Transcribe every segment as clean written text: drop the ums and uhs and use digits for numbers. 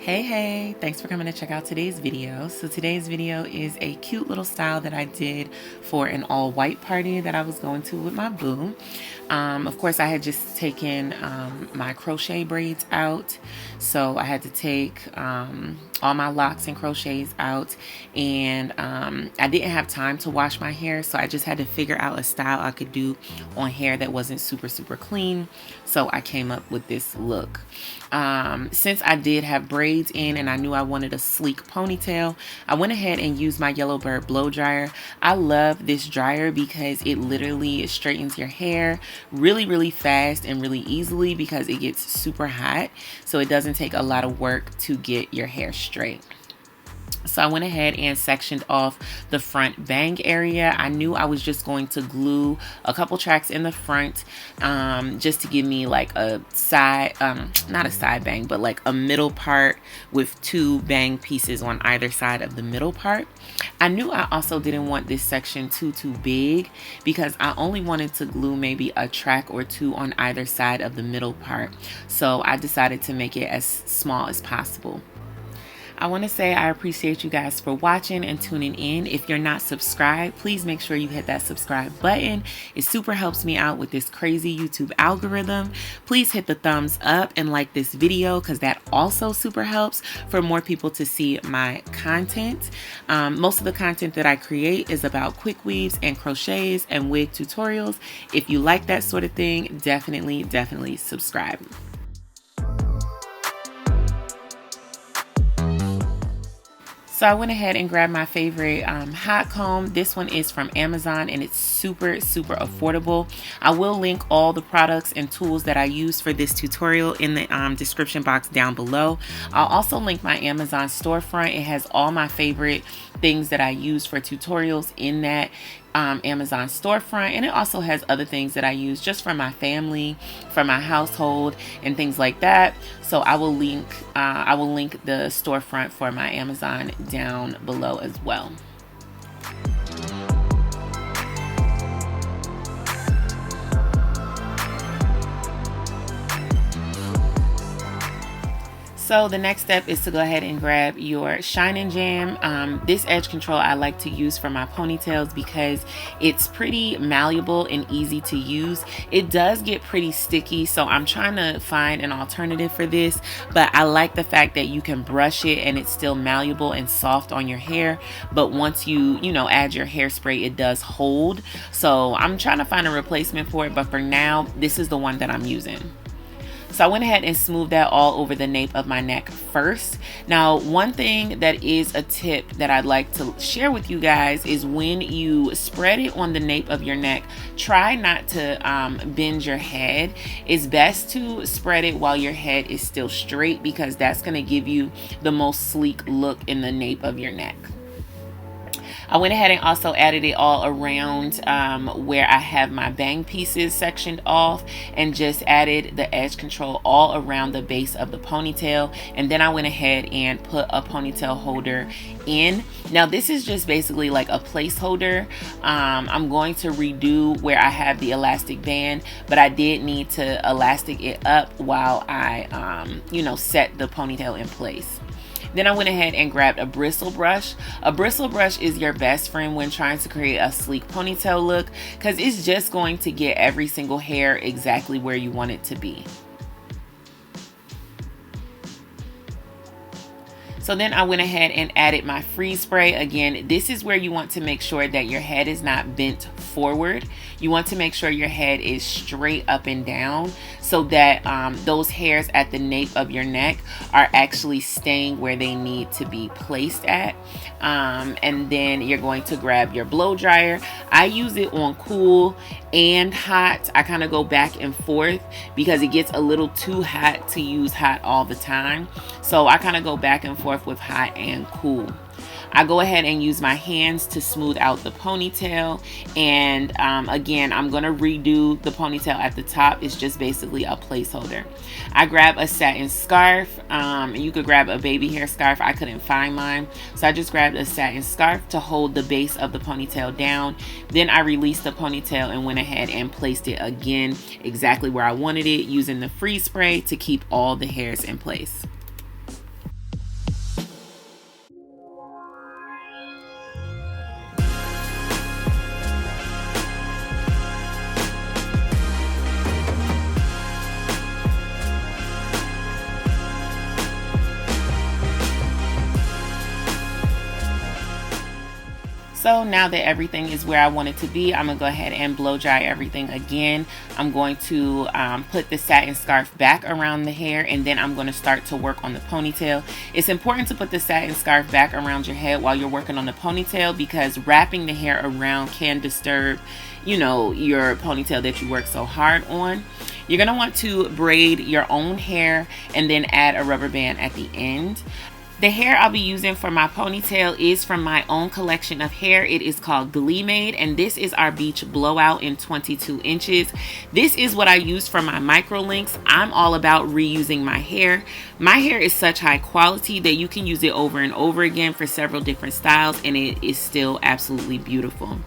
Hey, thanks for coming to check out today's video. So today's video is a cute little style that I did for an all white party that I was going to with my boo. Of course, I had just taken my crochet braids out, so I had to take all my locks and crochets out, and I didn't have time to wash my hair, so I just had to figure out a style I could do on hair that wasn't super clean. So I came up with this look. Since I did have braids in and I knew I wanted a sleek ponytail, I went ahead and used my Yellowbird blow dryer. I love this dryer because it literally straightens your hair really fast and really easily because it gets super hot, so it doesn't take a lot of work to get your hair straight. So I went ahead and sectioned off the front bang area. I knew I was just going to glue a couple tracks in the front just to give me like a side, not a side bang, but like a middle part with two bang pieces on either side of the middle part. I knew I also didn't want this section too big because I only wanted to glue maybe a track or two on either side of the middle part. So I decided to make it as small as possible. I want to say I appreciate you guys for watching and tuning in. If you're not subscribed, please make sure you hit that subscribe button. It super helps me out with this crazy YouTube algorithm. Please hit the thumbs up and like this video because that also super helps for more people to see my content. Most of the content that I create is about quick weaves and crochets and wig tutorials. If you like that sort of thing, definitely subscribe. So I went ahead and grabbed my favorite hot comb. This one is from Amazon and it's super affordable. I will link all the products and tools that I use for this tutorial in the description box down below. I'll also link my Amazon storefront. It has all my favorite things that I use for tutorials in that Amazon storefront, and it also has other things that I use just for my family, for my household, and things like that. So I will link the storefront for my Amazon down below as well. So the next step is to go ahead and grab your Shine and Jam. This edge control I like to use for my ponytails because it's pretty malleable and easy to use. It does get pretty sticky, so I'm trying to find an alternative for this, but I like the fact that you can brush it and it's still malleable and soft on your hair, but once you add your hairspray, it does hold. So I'm trying to find a replacement for it, but for now, this is the one that I'm using. So I went ahead and smoothed that all over the nape of my neck first. Now, one thing that is a tip that I'd like to share with you guys is when you spread it on the nape of your neck, try not to bend your head. It's best to spread it while your head is still straight because that's going to give you the most sleek look in the nape of your neck. I went ahead and also added it all around where I have my bang pieces sectioned off, and just added the edge control all around the base of the ponytail. And then I went ahead and put a ponytail holder in. Now this is just basically like a placeholder. I'm going to redo where I have the elastic band, but I did need to elastic it up while I set the ponytail in place. Then I went ahead and grabbed a bristle brush. A bristle brush is your best friend when trying to create a sleek ponytail look because it's just going to get every single hair exactly where you want it to be. So then I went ahead and added my freeze spray. Again, this is where you want to make sure that your head is not bent forward. You want to make sure your head is straight up and down so that those hairs at the nape of your neck are actually staying where they need to be placed at. And then you're going to grab your blow dryer. I use it on cool and hot. I kind of go back and forth because it gets a little too hot to use hot all the time. So I kind of go back and forth with hot and cool. I go ahead and use my hands to smooth out the ponytail, and again, I'm going to redo the ponytail at the top. It's just basically a placeholder. I grab a satin scarf. You could grab a baby hair scarf. I couldn't find mine, so I just grabbed a satin scarf to hold the base of the ponytail down. Then I released the ponytail and went ahead and placed it again exactly where I wanted it, using the freeze spray to keep all the hairs in place. So now that everything is where I want it to be, I'm gonna go ahead and blow dry everything again. I'm going to put the satin scarf back around the hair, and then I'm going to start to work on the ponytail. It's important to put the satin scarf back around your head while you're working on the ponytail, because wrapping the hair around can disturb, you know, your ponytail that you work so hard on. You're going to want to braid your own hair and then add a rubber band at the end. The hair I'll be using for my ponytail is from my own collection of hair. It is called Gleemade, and this is our Beach Blowout in 22 inches. This is what I use for my micro links. I'm all about reusing my hair. My hair is such high quality that you can use it over and over again for several different styles, and it is still absolutely beautiful.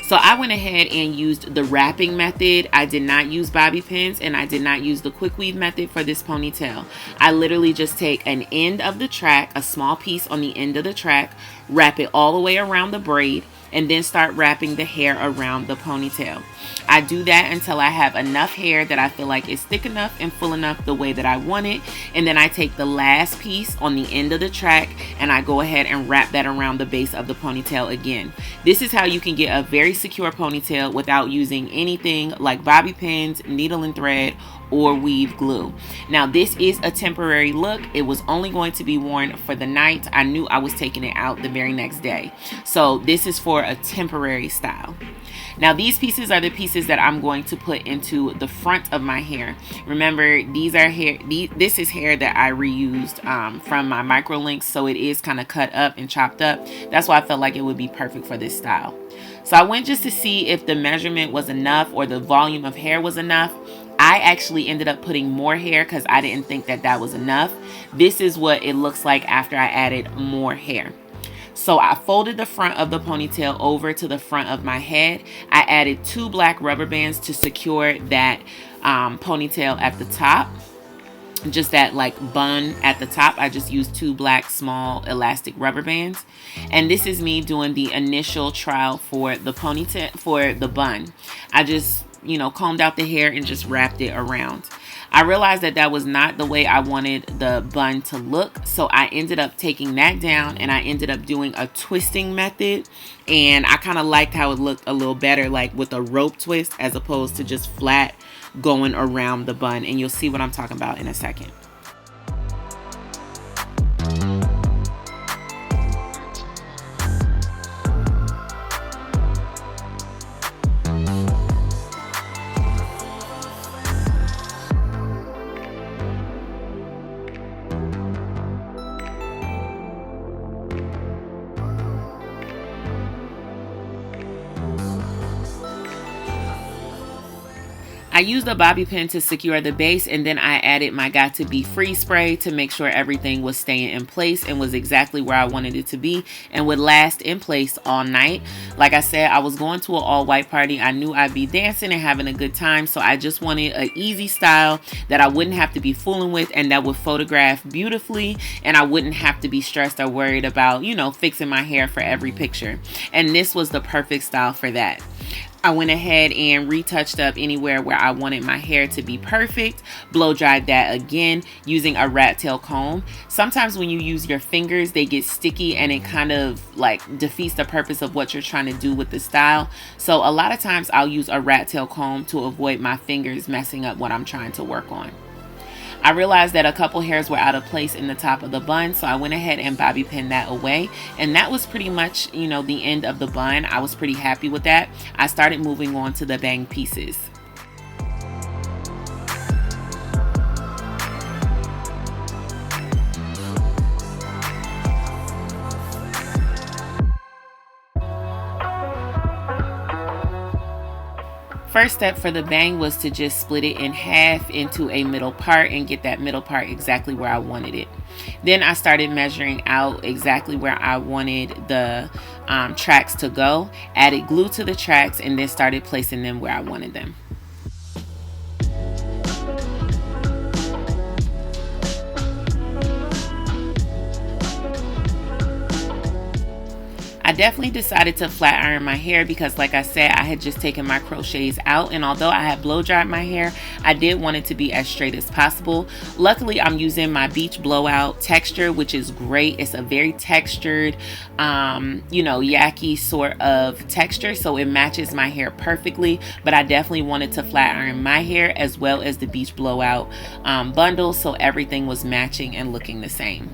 So I went ahead and used the wrapping method. I did not use bobby pins, and I did not use the quick weave method for this ponytail. I literally just take an end of the track, a small piece on the end of the track, wrap it all the way around the braid, and then start wrapping the hair around the ponytail. I do that until I have enough hair that I feel like is thick enough and full enough the way that I want it, and then I take the last piece on the end of the track and I go ahead and wrap that around the base of the ponytail again. This is how you can get a very secure ponytail without using anything like bobby pins, needle and thread, or weave glue. Now this is a temporary look. It was only going to be worn for the night. I knew I was taking it out the very next day. So this is for a temporary style. Now these pieces are the pieces that I'm going to put into the front of my hair. Remember, these are hair. This is hair that I reused from my micro links, so it is kind of cut up and chopped up. That's why I felt like it would be perfect for this style. So I went just to see if the measurement was enough or the volume of hair was enough. I actually ended up putting more hair because I didn't think that that was enough. This is what it looks like after I added more hair. So I folded the front of the ponytail over to the front of my head. I added 2 black rubber bands to secure that ponytail at the top. Just that like bun at the top. I just used 2 black small elastic rubber bands. And this is me doing the initial trial for the ponytail, for the bun. I just, you know, combed out the hair and just wrapped it around. I realized that that was not the way I wanted the bun to look, so I ended up taking that down and I ended up doing a twisting method, and I kind of liked how it looked a little better, like with a rope twist as opposed to just flat going around the bun, and you'll see what I'm talking about in a second. I used a bobby pin to secure the base, and then I added my Got To Be Free spray to make sure everything was staying in place and was exactly where I wanted it to be and would last in place all night. Like I said, I was going to an all-white party. I knew I'd be dancing and having a good time, so I just wanted an easy style that I wouldn't have to be fooling with and that would photograph beautifully, and I wouldn't have to be stressed or worried about, you know, fixing my hair for every picture. And this was the perfect style for that. I went ahead and retouched up anywhere where I wanted my hair to be perfect. Blow dried that again using a rat tail comb. Sometimes when you use your fingers, they get sticky and it kind of like defeats the purpose of what you're trying to do with the style. So a lot of times I'll use a rat tail comb to avoid my fingers messing up what I'm trying to work on. I realized that a couple hairs were out of place in the top of the bun, so I went ahead and bobby pinned that away, and that was pretty much, you know, the end of the bun. I was pretty happy with that. I started moving on to the bang pieces. First step for the bang was to just split it in half into a middle part and get that middle part exactly where I wanted it. Then I started measuring out exactly where I wanted the tracks to go, added glue to the tracks, and then started placing them where I wanted them. I definitely decided to flat iron my hair because, like I said, I had just taken my crochets out, and although I had blow dried my hair, I did want it to be as straight as possible. Luckily, I'm using my Beach Blowout texture, which is great. It's a very textured, you know, yucky sort of texture, so it matches my hair perfectly. But I definitely wanted to flat iron my hair as well as the Beach Blowout bundle, so everything was matching and looking the same.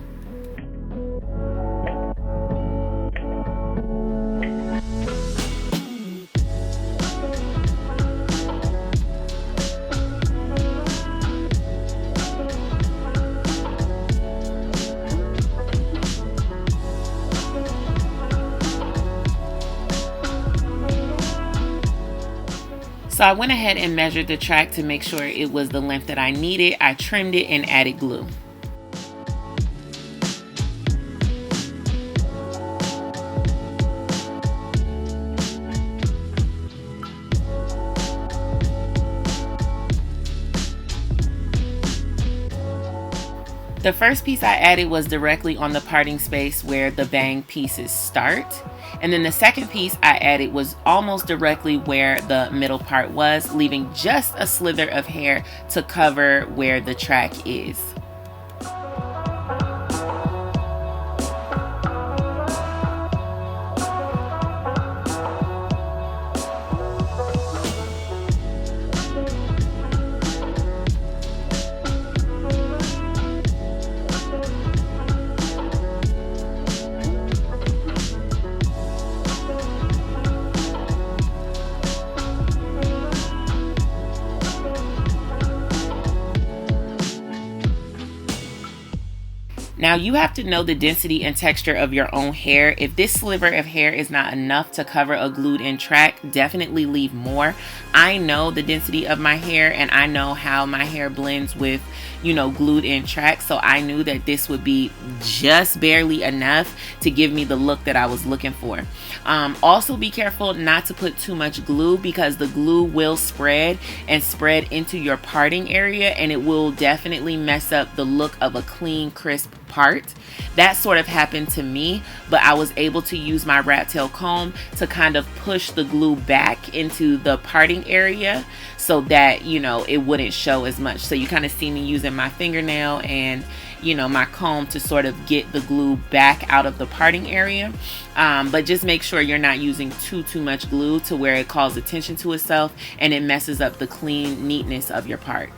So I went ahead and measured the track to make sure it was the length that I needed. I trimmed it and added glue. The first piece I added was directly on the parting space where the bang pieces start. And then the second piece I added was almost directly where the middle part was, leaving just a slither of hair to cover where the track is. Now you have to know the density and texture of your own hair. If this sliver of hair is not enough to cover a glued in track, definitely leave more. I know the density of my hair and I know how my hair blends with, you know, glued in tracks, so I knew that this would be just barely enough to give me the look that I was looking for. Also be careful not to put too much glue because the glue will spread into your parting area, and it will definitely mess up the look of a clean, crisp part. That sort of happened to me, but I was able to use my rat tail comb to kind of push the glue back into the parting area so that, you know, it wouldn't show as much. So you kind of see me using my fingernail and, you know, my comb to sort of get the glue back out of the parting area. But just make sure you're not using too much glue to where it calls attention to itself and it messes up the clean neatness of your part.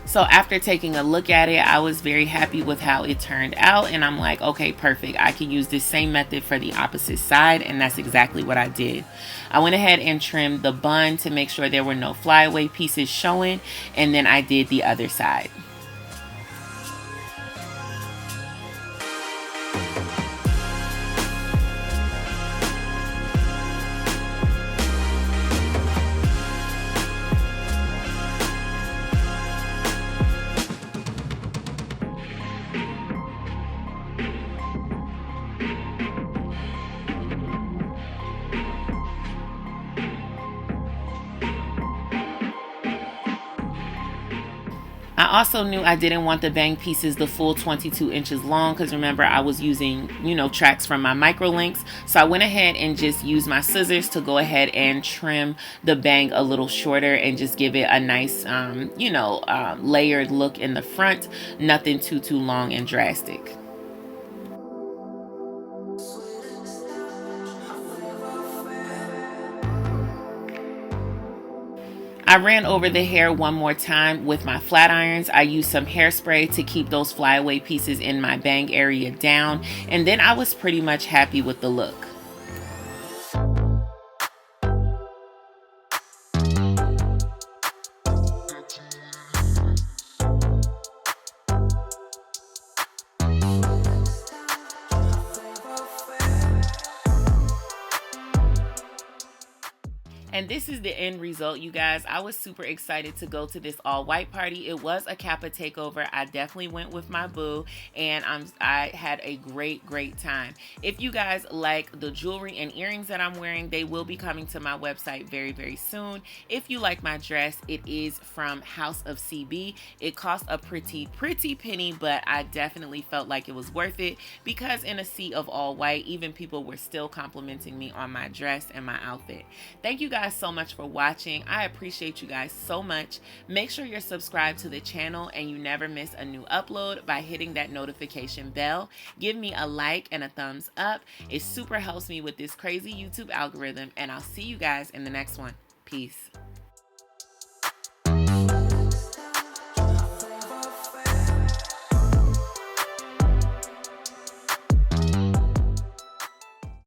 So after taking a look at it, I was very happy with how it turned out, and I'm like, okay, perfect. I can use this same method for the opposite side, and that's exactly what I did. I went ahead and trimmed the bun to make sure there were no flyaway pieces showing, and then I did the other side. I also knew I didn't want the bang pieces the full 22 inches long because remember I was using, you know, tracks from my micro links. So I went ahead and just used my scissors to go ahead and trim the bang a little shorter and just give it a nice, layered look in the front. Nothing too long and drastic. I ran over the hair one more time with my flat irons. I used some hairspray to keep those flyaway pieces in my bang area down, and then I was pretty much happy with the look. And this is the end result, you guys. I was super excited to go to this all white party. It was a Kappa takeover. I definitely went with my boo, and I had a great time. If you guys like the jewelry and earrings that I'm wearing, they will be coming to my website very soon. If you like my dress, it is from House of CB. It cost a pretty penny, but I definitely felt like it was worth it because in a sea of all white, even people were still complimenting me on my dress and my outfit. Thank you guys so much for watching. I appreciate you guys so much. Make sure you're subscribed to the channel and you never miss a new upload by hitting that notification bell. Give me a like and a thumbs up. It super helps me with this crazy YouTube algorithm, and I'll see you guys in the next one. Peace.